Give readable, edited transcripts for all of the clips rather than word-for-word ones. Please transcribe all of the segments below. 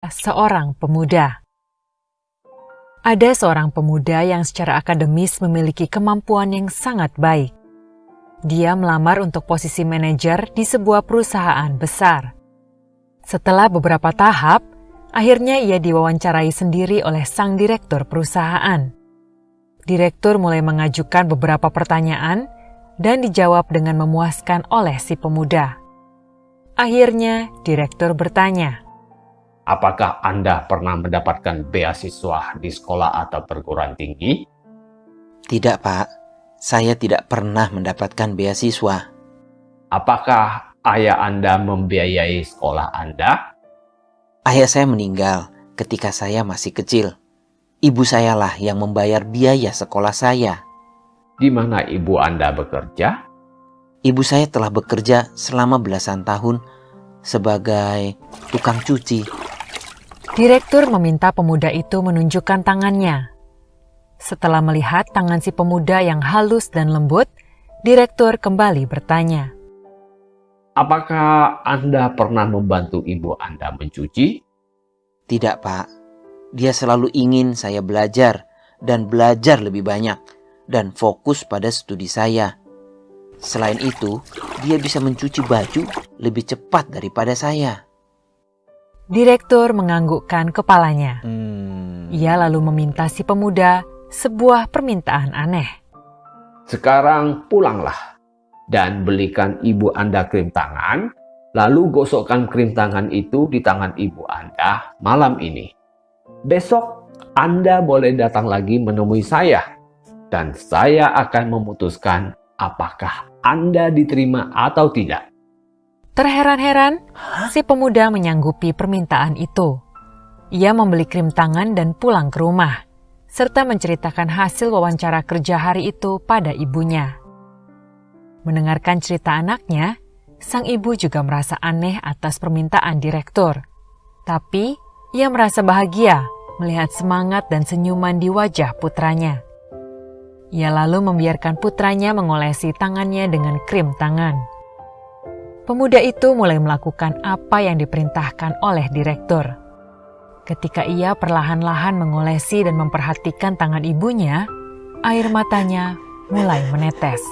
seorang pemuda. Ada seorang pemuda yang secara akademis memiliki kemampuan yang sangat baik. Dia melamar untuk posisi manajer di sebuah perusahaan besar. Setelah beberapa tahap, akhirnya ia diwawancarai sendiri oleh sang direktur perusahaan. Direktur mulai mengajukan beberapa pertanyaan dan dijawab dengan memuaskan oleh si pemuda. Akhirnya, direktur bertanya, "Apakah Anda pernah mendapatkan beasiswa di sekolah atau perguruan tinggi?" Tidak, Pak. Saya tidak pernah mendapatkan beasiswa. "Apakah ayah Anda membiayai sekolah Anda?" Ayah saya meninggal ketika saya masih kecil. Ibu sayalah yang membayar biaya sekolah saya. "Di mana ibu Anda bekerja?" Ibu saya telah bekerja selama belasan tahun sebagai tukang cuci. Direktur meminta pemuda itu menunjukkan tangannya. Setelah melihat tangan si pemuda yang halus dan lembut, direktur kembali bertanya, "Apakah Anda pernah membantu ibu Anda mencuci?" Tidak, Pak. Dia selalu ingin saya belajar dan belajar lebih banyak dan fokus pada studi saya. Selain itu, dia bisa mencuci baju lebih cepat daripada saya. Direktur menganggukkan kepalanya. Ia lalu meminta si pemuda sebuah permintaan aneh. "Sekarang pulanglah dan belikan ibu Anda krim tangan, lalu gosokkan krim tangan itu di tangan ibu Anda malam ini. Besok Anda boleh datang lagi menemui saya, dan saya akan memutuskan apakah Anda diterima atau tidak." Terheran-heran, si pemuda menyanggupi permintaan itu. Ia membeli krim tangan dan pulang ke rumah, serta menceritakan hasil wawancara kerja hari itu pada ibunya. Mendengarkan cerita anaknya, sang ibu juga merasa aneh atas permintaan direktur. Tapi, ia merasa bahagia melihat semangat dan senyuman di wajah putranya. Ia lalu membiarkan putranya mengolesi tangannya dengan krim tangan. Pemuda itu mulai melakukan apa yang diperintahkan oleh direktur. Ketika ia perlahan-lahan mengolesi dan memperhatikan tangan ibunya, air matanya mulai menetes.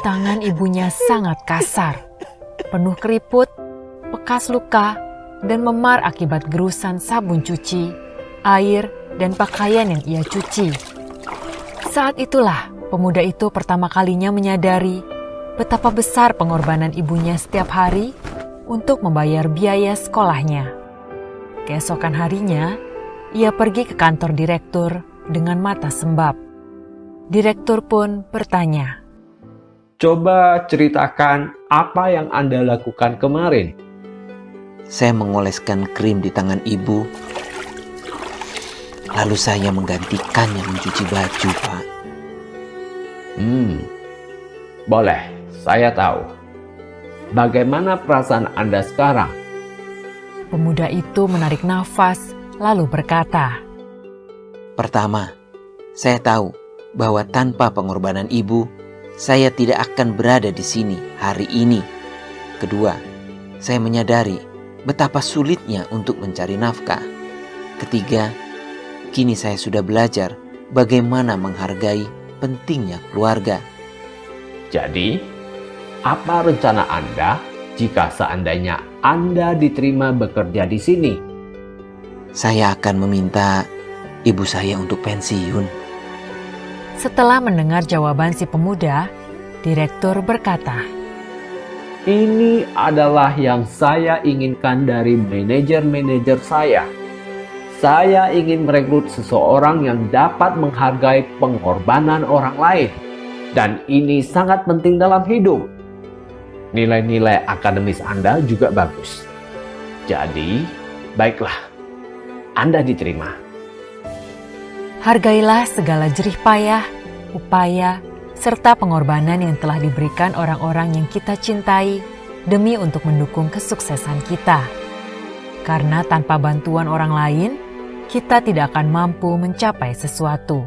Tangan ibunya sangat kasar, penuh keriput, bekas luka, dan memar akibat gerusan sabun cuci, air, dan pakaian yang ia cuci. Saat itulah pemuda itu pertama kalinya menyadari betapa besar pengorbanan ibunya setiap hari untuk membayar biaya sekolahnya. Keesokan harinya, ia pergi ke kantor direktur dengan mata sembab. Direktur pun bertanya, "Coba ceritakan apa yang Anda lakukan kemarin." Saya mengoleskan krim di tangan ibu. Lalu saya menggantikannya mencuci baju, Pak. Boleh, saya tahu. Bagaimana perasaan Anda sekarang? Pemuda itu menarik nafas lalu berkata, Pertama, saya tahu bahwa tanpa pengorbanan ibu, saya tidak akan berada di sini hari ini. Kedua, saya menyadari betapa sulitnya untuk mencari nafkah. Ketiga, kini saya sudah belajar bagaimana menghargai pentingnya keluarga. Jadi, apa rencana Anda jika seandainya Anda diterima bekerja di sini? Saya akan meminta ibu saya untuk pensiun. Setelah mendengar jawaban si pemuda, direktur berkata, "Ini adalah yang saya inginkan dari manajer-manajer saya. Saya ingin merekrut seseorang yang dapat menghargai pengorbanan orang lain. Dan ini sangat penting dalam hidup. Nilai-nilai akademis Anda juga bagus. Jadi, baiklah, Anda diterima." Hargailah segala jerih payah, upaya, serta pengorbanan yang telah diberikan orang-orang yang kita cintai demi untuk mendukung kesuksesan kita. Karena tanpa bantuan orang lain, kita tidak akan mampu mencapai sesuatu.